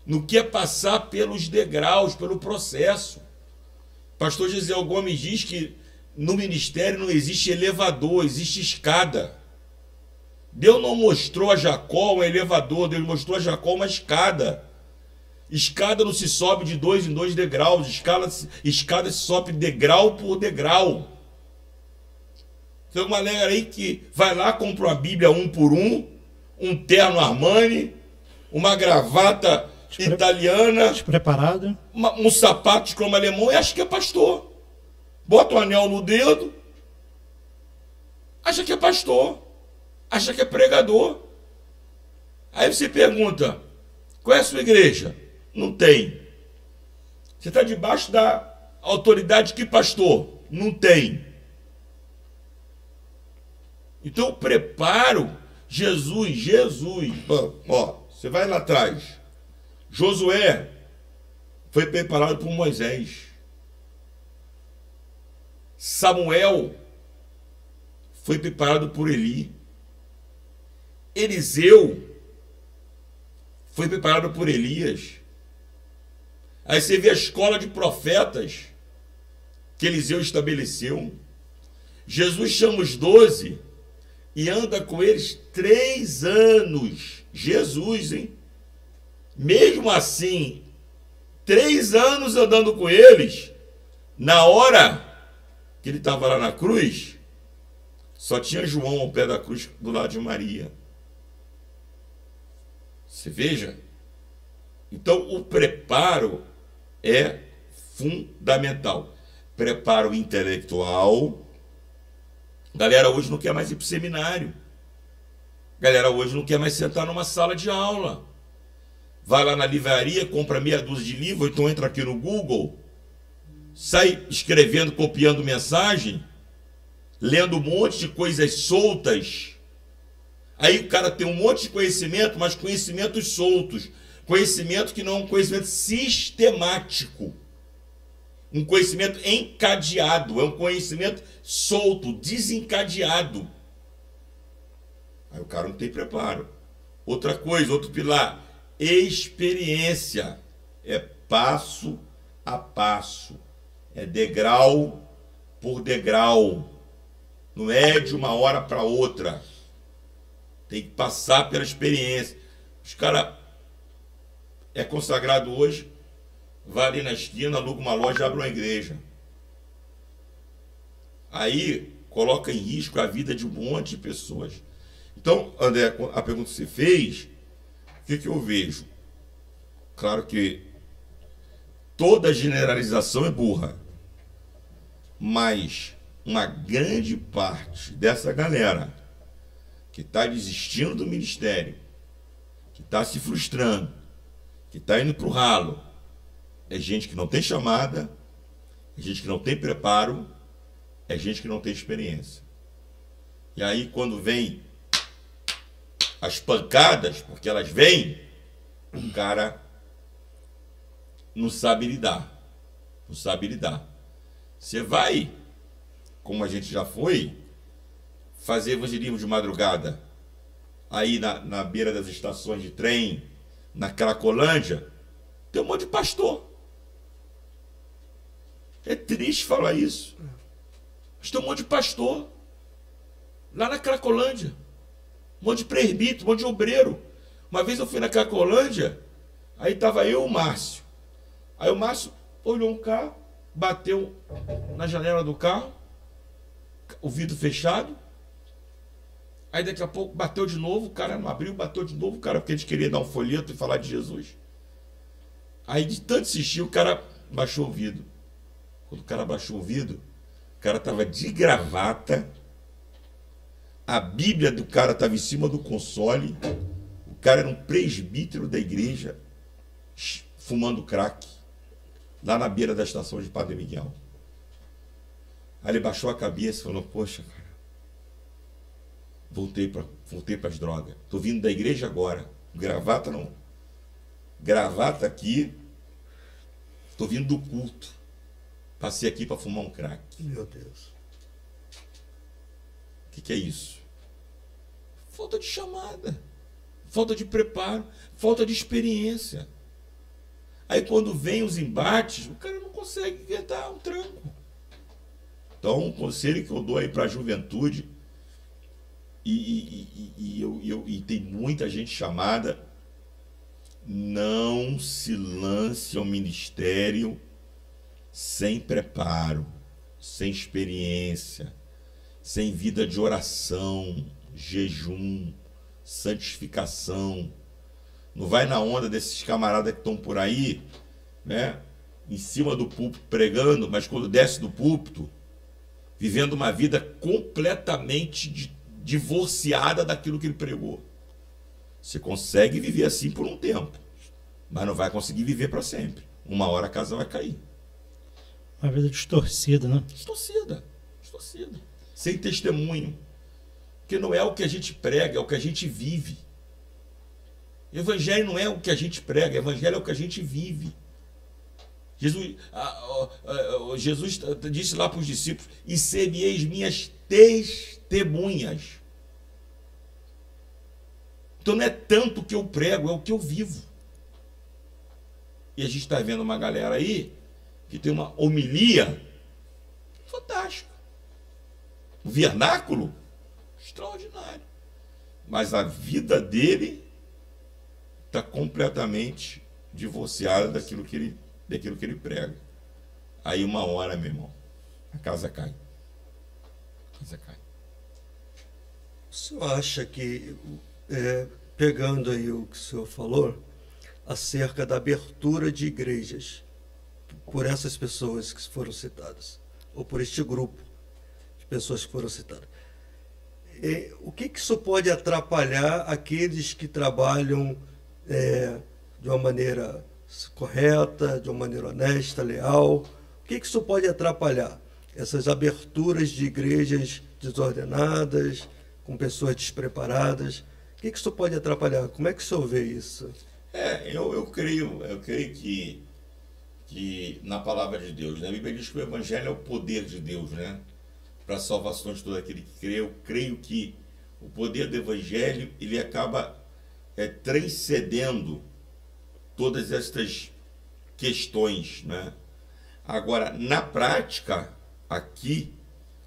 Não quer passar pelos degraus, pelo processo. Pastor Gisel Gomes diz que no ministério não existe elevador, existe escada. Deus não mostrou a Jacó um elevador, Deus mostrou a Jacó uma escada. Escada não se sobe de 2 em 2 degraus, escada se sobe degrau por degrau. Tem uma galera aí que vai lá, compra uma Bíblia 1 por 1, um terno Armani, uma gravata italiana, despreparado, um sapato de cromo alemão e acha que é pastor. Bota um anel no dedo, acha que é pastor, acha que é pregador. Aí você pergunta, qual é a sua igreja? Não tem. Você está debaixo da autoridade de que pastor? Não tem. Então o preparo, Jesus, ó, você vai lá atrás. Josué foi preparado por Moisés. Samuel foi preparado por Eli. Eliseu foi preparado por Elias. Aí você vê a escola de profetas que Eliseu estabeleceu. Jesus chama os 12 e anda com eles 3 anos. Jesus, hein? Mesmo assim, 3 anos andando com eles, na hora que ele estava lá na cruz, só tinha João ao pé da cruz do lado de Maria. Você veja. Então, o preparo é fundamental. Preparo intelectual. Galera hoje não quer mais ir para o seminário. Galera hoje não quer mais sentar numa sala de aula. Vai lá na livraria, compra meia dúzia de livros, ou então entra aqui no Google, sai escrevendo, copiando mensagem, lendo um monte de coisas soltas. Aí o cara tem um monte de conhecimento, mas conhecimentos soltos. Conhecimento que não é um conhecimento sistemático. Um conhecimento encadeado. É um conhecimento solto, desencadeado. Aí o cara não tem preparo. Outra coisa, outro pilar. Experiência. É passo a passo. É degrau por degrau. Não é de uma hora para outra. Tem que passar pela experiência. Os caras é consagrado hoje, vai ali na esquina, aluga uma loja, abre uma igreja. Aí coloca em risco a vida de um monte de pessoas. Então, André, a pergunta que você fez, o que eu vejo? Claro que toda generalização é burra, mas uma grande parte dessa galera que está desistindo do ministério, que está se frustrando, que está indo para o ralo, é gente que não tem chamada, é gente que não tem preparo, é gente que não tem experiência. E aí quando vem as pancadas, porque elas vêm, o cara não sabe lidar. Não sabe lidar. Você vai, como a gente já foi, fazer evangelismo de madrugada, aí na beira das estações de trem, na Cracolândia, tem um monte de pastor. É triste falar isso. Mas tem um monte de pastor lá na Cracolândia. Um monte de presbítero, um monte de obreiro. Uma vez eu fui na Cracolândia, aí estava eu e o Márcio. Aí o Márcio olhou um carro, bateu na janela do carro, o vidro fechado. Aí daqui a pouco bateu de novo, o cara não abriu, bateu de novo, o cara, porque a gente queria dar um folheto e falar de Jesus. Aí de tanto insistir, o cara baixou o vidro. Quando o cara baixou o vidro, o cara estava de gravata, a Bíblia do cara estava em cima do console, o cara era um presbítero da igreja, fumando crack, lá na beira da estação de Padre Miguel. Aí ele baixou a cabeça e falou, poxa, cara, voltei para as drogas. Estou vindo da igreja agora. Gravata não. Gravata aqui. Estou vindo do culto. Passei aqui para fumar um crack. Meu Deus. O que é isso? Falta de chamada, falta de preparo, falta de experiência. Aí quando vem os embates, o cara não consegue aguentar um tranco. Então, um conselho que eu dou aí para a juventude, e tem muita gente chamada, não se lance ao ministério sem preparo, sem experiência, sem vida de oração, jejum, santificação. Não vai na onda desses camaradas que estão por aí, né, em cima do púlpito pregando, mas quando desce do púlpito, vivendo uma vida completamente divorciada daquilo que ele pregou. Você consegue viver assim por um tempo, mas não vai conseguir viver para sempre. Uma hora a casa vai cair. Uma vida distorcida, né? Distorcida. Sem testemunho. Porque não é o que a gente prega, é o que a gente vive. Evangelho não é o que a gente prega, evangelho é o que a gente vive. Jesus disse lá para os discípulos: e sereis minhas testemunhas. Então não é tanto o que eu prego, é o que eu vivo. E a gente está vendo uma galera aí que tem uma homilia fantástica, um vernáculo extraordinário, mas a vida dele está completamente divorciada daquilo que ele prega. Aí uma hora, meu irmão, a casa cai. O senhor acha que, pegando aí o que o senhor falou, acerca da abertura de igrejas por essas pessoas que foram citadas, ou por este grupo de pessoas que foram citadas, o que isso pode atrapalhar aqueles que trabalham de uma maneira correta, de uma maneira honesta, leal? O que isso pode atrapalhar? Essas aberturas de igrejas desordenadas, com pessoas despreparadas, o que isso pode atrapalhar? Como é que o senhor vê isso? Eu creio que na palavra de Deus, né? A Bíblia diz que o Evangelho é o poder de Deus, né, para a salvação de todo aquele que crê. Eu creio que o poder do Evangelho ele acaba transcendendo todas estas questões, né? Agora, na prática, aqui,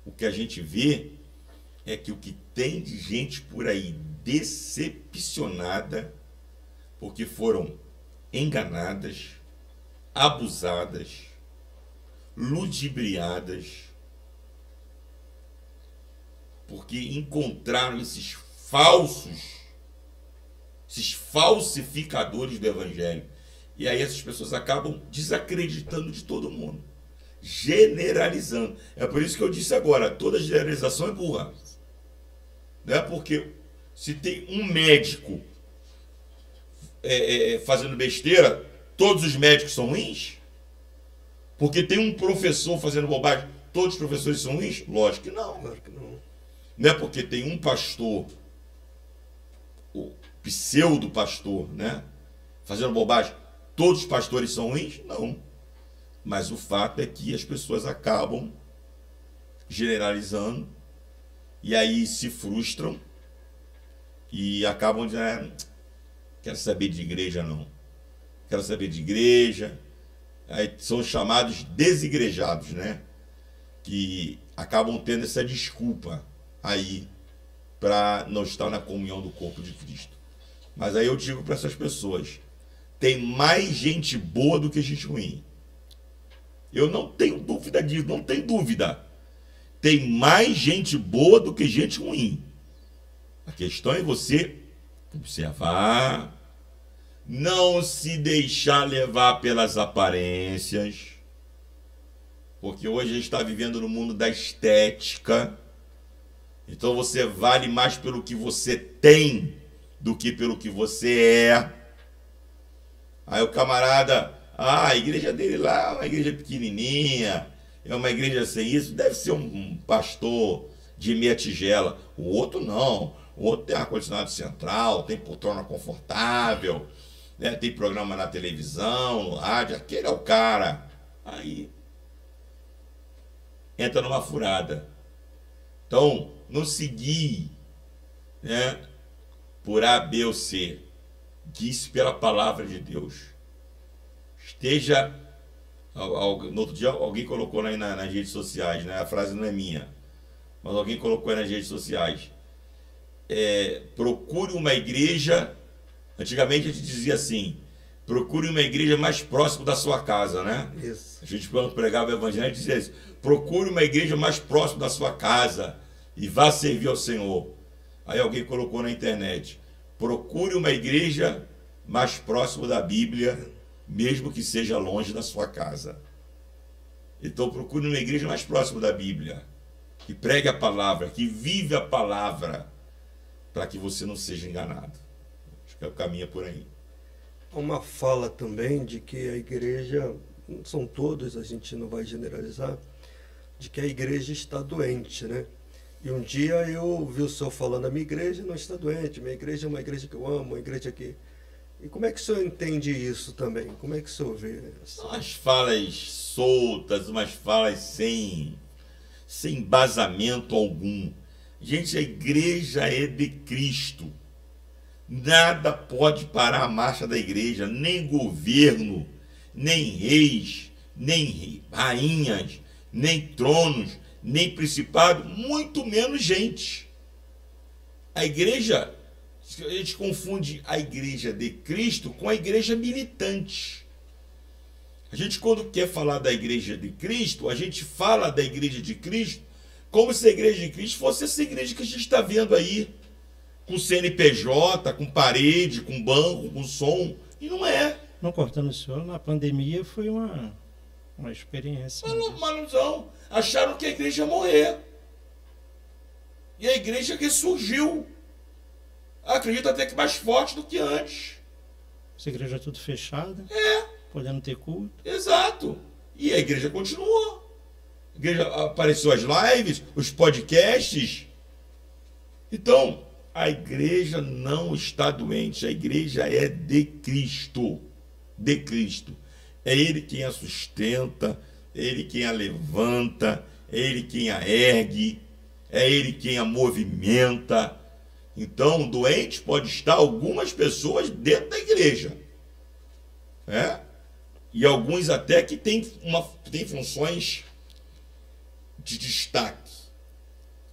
o que a gente vê é que o que tem de gente por aí decepcionada, porque foram enganadas, abusadas, ludibriadas, porque encontraram esses falsificadores do Evangelho. E aí essas pessoas acabam desacreditando de todo mundo, generalizando. É por isso que eu disse agora, toda generalização é burra. Não é porque se tem um médico fazendo besteira, todos os médicos são ruins? Porque tem um professor fazendo bobagem, todos os professores são ruins? Lógico que não. Claro que não. Não é porque tem um pastor, o pseudo-pastor, né, fazendo bobagem, todos os pastores são ruins? Não. Mas o fato é que as pessoas acabam generalizando e aí se frustram e acabam dizendo: quero saber de igreja não. Quero saber de igreja. Aí são chamados desigrejados, né? Que acabam tendo essa desculpa aí para não estar na comunhão do corpo de Cristo. Mas aí eu digo para essas pessoas: tem mais gente boa do que gente ruim. Eu não tenho dúvida disso, não tem dúvida. Tem mais gente boa do que gente ruim. A questão é você observar, não se deixar levar pelas aparências, porque hoje a gente está vivendo no mundo da estética. Então você vale mais pelo que você tem do que pelo que você é. Aí o camarada, a igreja dele lá é uma igreja pequenininha, é uma igreja sem isso, deve ser um pastor de meia tigela. O outro não, o outro tem ar-condicionado central, tem poltrona confortável, né, tem programa na televisão, no rádio, aquele é o cara. Aí entra numa furada. Então, não se guie, né, por A, B ou C. Guie-se pela palavra de Deus. Esteja... No outro dia alguém colocou aí nas redes sociais, né? A frase não é minha, mas alguém colocou aí nas redes sociais. Procure uma igreja. Antigamente a gente dizia assim: procure uma igreja mais próxima da sua casa, né? Isso. A gente, quando pregava o evangelho, dizia isso: procure uma igreja mais próxima da sua casa e vá servir ao Senhor. Aí alguém colocou na internet: procure uma igreja mais próxima da Bíblia, mesmo que seja longe da sua casa. Então procure uma igreja mais próxima da Bíblia, que pregue a palavra, que vive a palavra, para que você não seja enganado. Acho que é o caminho por aí. Há uma fala também de que a igreja, não são todos, a gente não vai generalizar, de que a igreja está doente, né? E um dia eu ouvi o senhor falando: a minha igreja não está doente, minha igreja é uma igreja que eu amo, uma igreja que... E como é que o senhor entende isso também? Como é que o senhor vê? Umas falas soltas, umas falas sem embasamento algum. Gente, a igreja é de Cristo. Nada pode parar a marcha da igreja, nem governo, nem reis, nem rainhas, nem tronos, nem principado, muito menos gente. A igreja... A gente confunde a igreja de Cristo com a igreja militante. A gente, quando quer falar da igreja de Cristo, a gente fala da igreja de Cristo como se a igreja de Cristo fosse essa igreja que a gente está vendo aí, com CNPJ, com parede, com banco, com som. E não é. Não cortando o senhor, na pandemia foi uma experiência. Mas não. Acharam que a igreja ia morrer. E a igreja ressurgiu. Acredito até que mais forte do que antes. Essa igreja tudo fechada. Podendo ter culto. Exato. E a igreja continuou. A igreja apareceu as lives, os podcasts. Então, a igreja não está doente. A igreja é de Cristo. De Cristo. É Ele quem a sustenta, é Ele quem a levanta, é Ele quem a ergue, é Ele quem a movimenta. Então, doente pode estar algumas pessoas dentro da igreja. E alguns até que têm funções de destaque.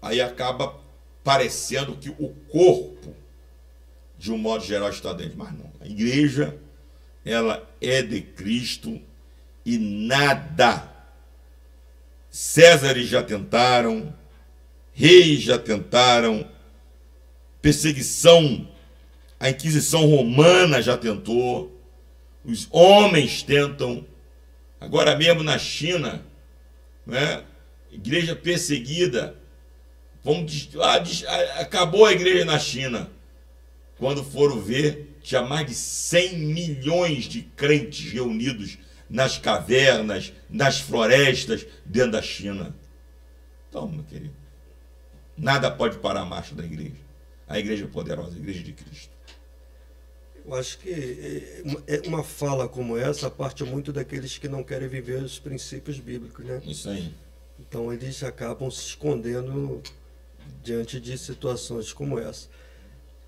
Aí acaba parecendo que o corpo, de um modo geral, está doente. Mas não. A igreja, ela é de Cristo e nada. Césares já tentaram, reis já tentaram, perseguição, a Inquisição Romana já tentou, os homens tentam, agora mesmo na China, né? Igreja perseguida, acabou a igreja na China. Quando foram ver, tinha mais de 100 milhões de crentes reunidos nas cavernas, nas florestas, dentro da China. Então, meu querido, nada pode parar a marcha da igreja. A igreja é poderosa, a igreja de Cristo. Eu acho que uma fala como essa parte muito daqueles que não querem viver os princípios bíblicos, né? Isso aí. Então eles acabam se escondendo diante de situações como essa.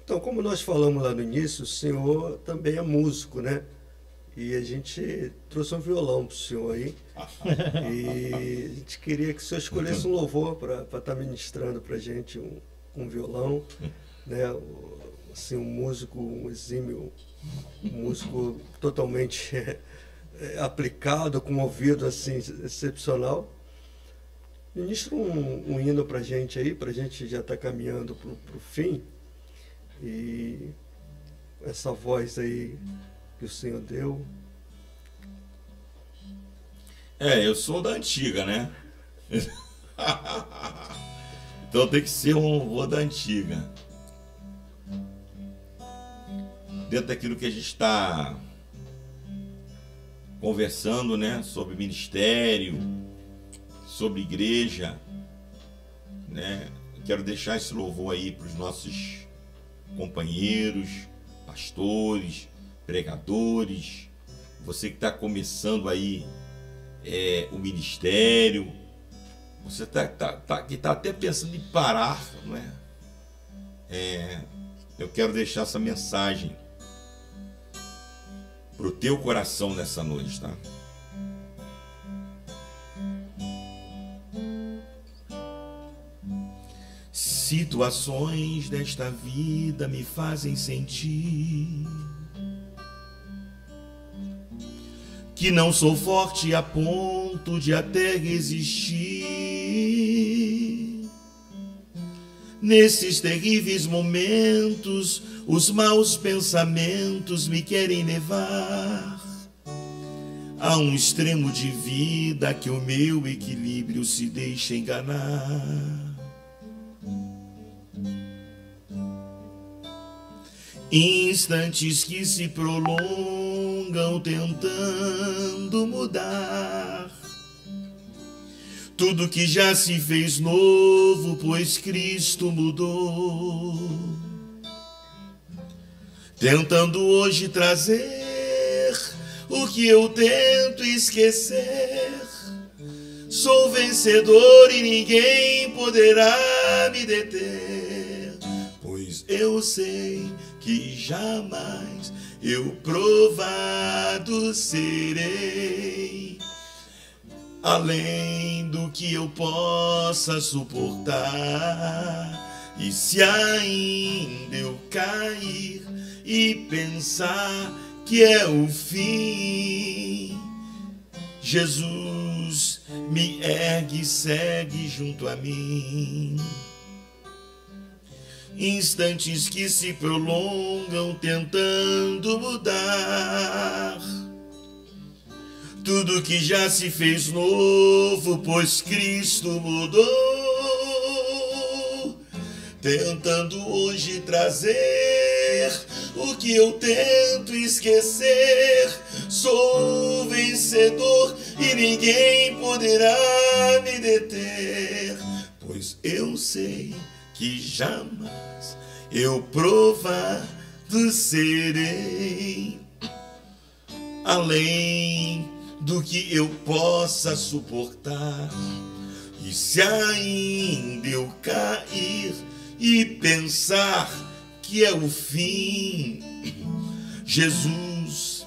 Então, como nós falamos lá no início, o senhor também é músico, né? E a gente trouxe um violão para o senhor aí. E a gente queria que o senhor escolhesse um louvor para estar ministrando para a gente um violão, né? Assim, um músico, um exímio, um músico totalmente aplicado, com um ouvido assim, excepcional. Ministra um hino para a gente aí, para a gente já estar caminhando para o fim. E essa voz aí que o senhor deu. Eu sou da antiga, né? Então tem que ser um louvor da antiga. Dentro daquilo que a gente está conversando, né? Sobre ministério, sobre igreja, né? Quero deixar esse louvor aí para os nossos companheiros, pastores, pregadores, você que está começando aí o ministério, Você que tá até pensando em parar, não é? Eu quero deixar essa mensagem pro teu coração nessa noite, tá? Situações desta vida me fazem sentir que não sou forte a ponto de até resistir. Nesses terríveis momentos, os maus pensamentos me querem levar a um extremo de vida que o meu equilíbrio se deixa enganar. Instantes que se prolongam tentando mudar tudo que já se fez novo, pois Cristo mudou. Tentando hoje trazer o que eu tento esquecer. Sou vencedor e ninguém poderá me deter, pois eu sei que jamais eu provado serei, além do que eu possa suportar. E se ainda eu cair e pensar que é o fim, Jesus me ergue e segue junto a mim. Instantes que se prolongam tentando mudar tudo que já se fez novo, pois Cristo mudou. Tentando hoje trazer o que eu tento esquecer. Sou vencedor e ninguém poderá me deter, pois eu sei que jamais eu provado serei, além do que eu possa suportar. E se ainda eu cair e pensar que é o fim, Jesus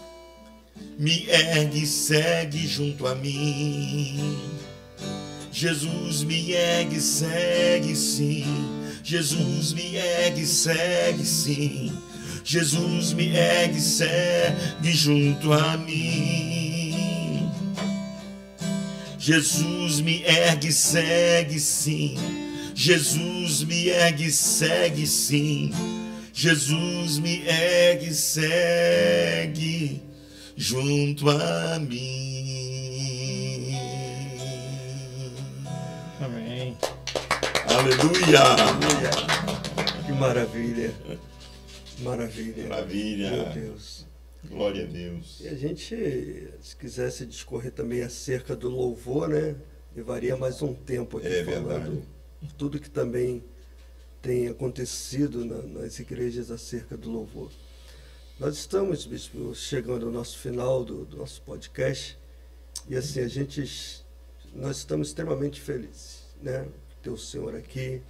me ergue e segue junto a mim. Jesus me ergue e segue sim. Jesus me ergue e segue sim. Jesus me ergue e segue junto a mim. Jesus me ergue e segue sim. Jesus me ergue e segue sim. Jesus me ergue e segue junto a mim. Amém. Aleluia! Aleluia. Que maravilha. Maravilha. Maravilha. Meu Deus. Glória a Deus. E a gente, se quisesse discorrer também acerca do louvor, né? Levaria mais um tempo aqui falando verdade. tudo que também tem acontecido nas igrejas acerca do louvor. Nós estamos, bispo, chegando ao nosso final do nosso podcast e assim, nós estamos extremamente felizes, né? Ter o senhor aqui,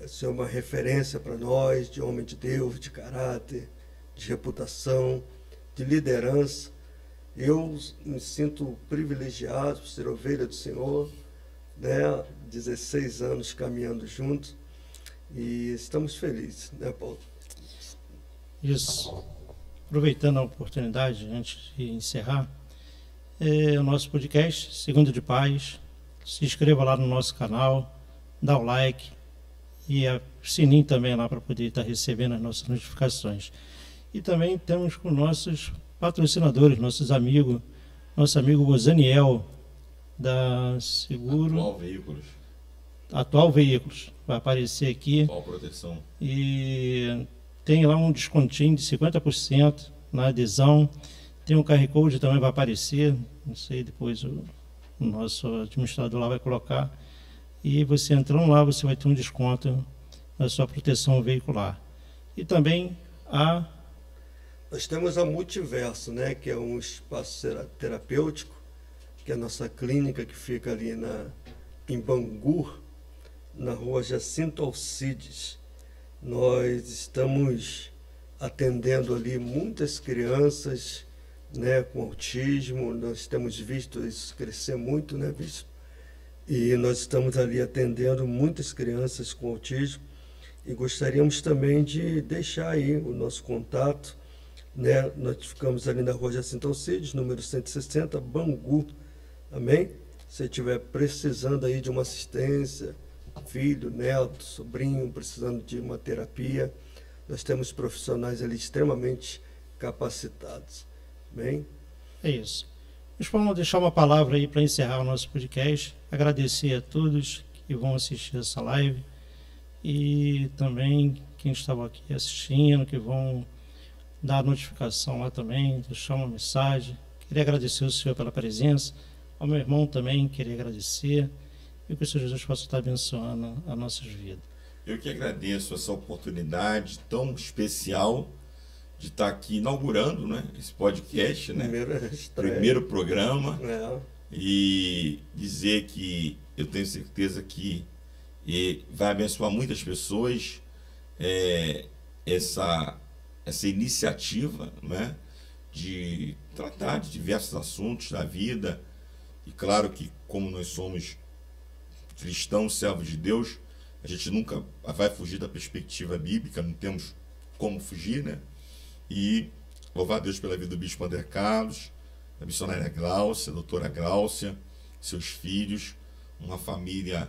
o senhor é uma referência para nós, de homem de Deus, de caráter, de reputação, de liderança. Eu me sinto privilegiado por ser ovelha do Senhor, né? 16 anos caminhando juntos e estamos felizes, né, Paulo? Isso. Aproveitando a oportunidade, antes de encerrar, o nosso podcast, Segundo de Paz. Se inscreva lá no nosso canal, dá o like e o sininho também lá para poder estar recebendo as nossas notificações. E também temos com nossos patrocinadores, nossos amigos, nosso amigo Bozaniel, da Seguro... Atual Veículos. Vai aparecer aqui. Atual Proteção. E tem lá um descontinho de 50% na adesão. Tem um QR Code também vai aparecer. Não sei, depois o nosso administrador lá vai colocar. E você entrando lá, você vai ter um desconto na sua proteção veicular. E também nós temos a Multiverso, né, que é um espaço terapêutico, que é a nossa clínica que fica ali na em Bangu, na rua Jacinto Alcides. Nós estamos atendendo ali muitas crianças, né, com autismo. Nós temos visto isso crescer muito, né, bispo? E nós estamos ali atendendo muitas crianças com autismo e gostaríamos também de deixar aí o nosso contato, né? Nós ficamos ali na rua Jacinto Alcides, número 160, Bangu, amém? Se estiver precisando aí de uma assistência, filho, neto, sobrinho, precisando de uma terapia, nós temos profissionais ali extremamente capacitados, amém? É isso. Vamos deixar uma palavra aí para encerrar o nosso podcast. Agradecer a todos que vão assistir essa live e também quem estava aqui assistindo, que vão dar a notificação lá também, deixar uma mensagem. Queria agradecer ao Senhor pela presença, ao meu irmão também, queria agradecer e que o Senhor Jesus possa estar abençoando as nossas vidas. Eu que agradeço essa oportunidade tão especial de estar aqui inaugurando, né, esse podcast, né? Primeiro programa. E dizer que eu tenho certeza que vai abençoar muitas pessoas essa iniciativa, né, de tratar de diversos assuntos da vida. E claro que, como nós somos cristãos, servos de Deus, a gente nunca vai fugir da perspectiva bíblica, não temos como fugir, né? E louvar a Deus pela vida do bispo André Carlos, da missionária Gláucia, a doutora Gláucia, seus filhos, uma família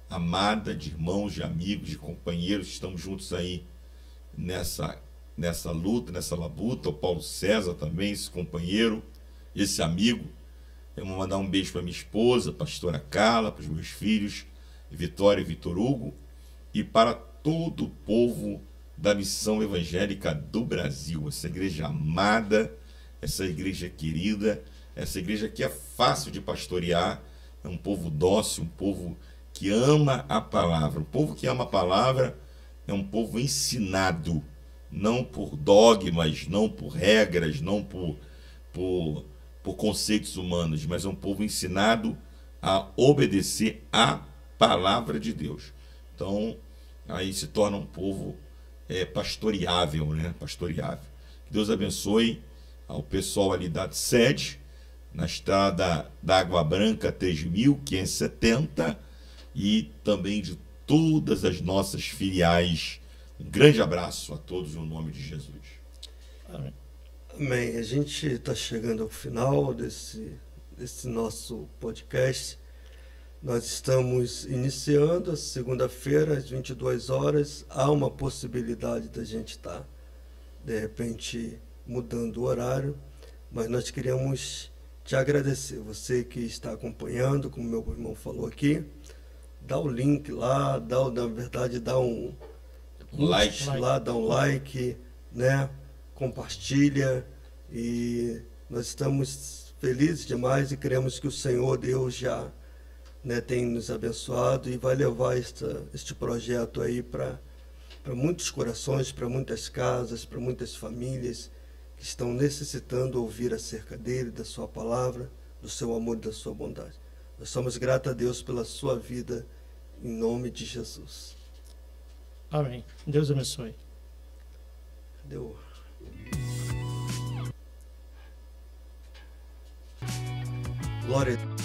amada de irmãos, de amigos, de companheiros. Estamos juntos aí nessa luta, nessa labuta. O Paulo César também, esse companheiro, esse amigo. Eu vou mandar um beijo para minha esposa, pastora Carla, para os meus filhos, Vitória e Vitor Hugo, e para todo o povo da Missão Evangélica do Brasil, essa igreja amada, essa igreja querida, essa igreja que é fácil de pastorear, é um povo dócil, um povo que ama a palavra. O povo que ama a palavra é um povo ensinado, não por dogmas, não por regras, não por conceitos humanos, mas é um povo ensinado a obedecer à palavra de Deus. Então, aí se torna um povo pastoreável, né? Pastoreável. Que Deus abençoe ao pessoal ali da sede, na estrada da Água Branca 3.570, e também de todas as nossas filiais. Um grande abraço a todos no nome de Jesus. Amém. Amém. A gente está chegando ao final desse nosso podcast. Nós estamos iniciando a segunda-feira, às 22 horas. Há uma possibilidade da gente estar, de repente, mudando o horário, mas nós queremos te agradecer. Você que está acompanhando, como meu irmão falou aqui, dá o link lá, dá um like lá, dá um like, né? Compartilha, e nós estamos felizes demais e cremos que o Senhor Deus já, né, tem nos abençoado e vai levar este projeto aí para muitos corações, para muitas casas, para muitas famílias que estão necessitando ouvir acerca dele, da sua palavra, do seu amor e da sua bondade. Nós somos gratos a Deus pela sua vida, em nome de Jesus. Amém. Deus abençoe. Cadê o... Glória a Deus.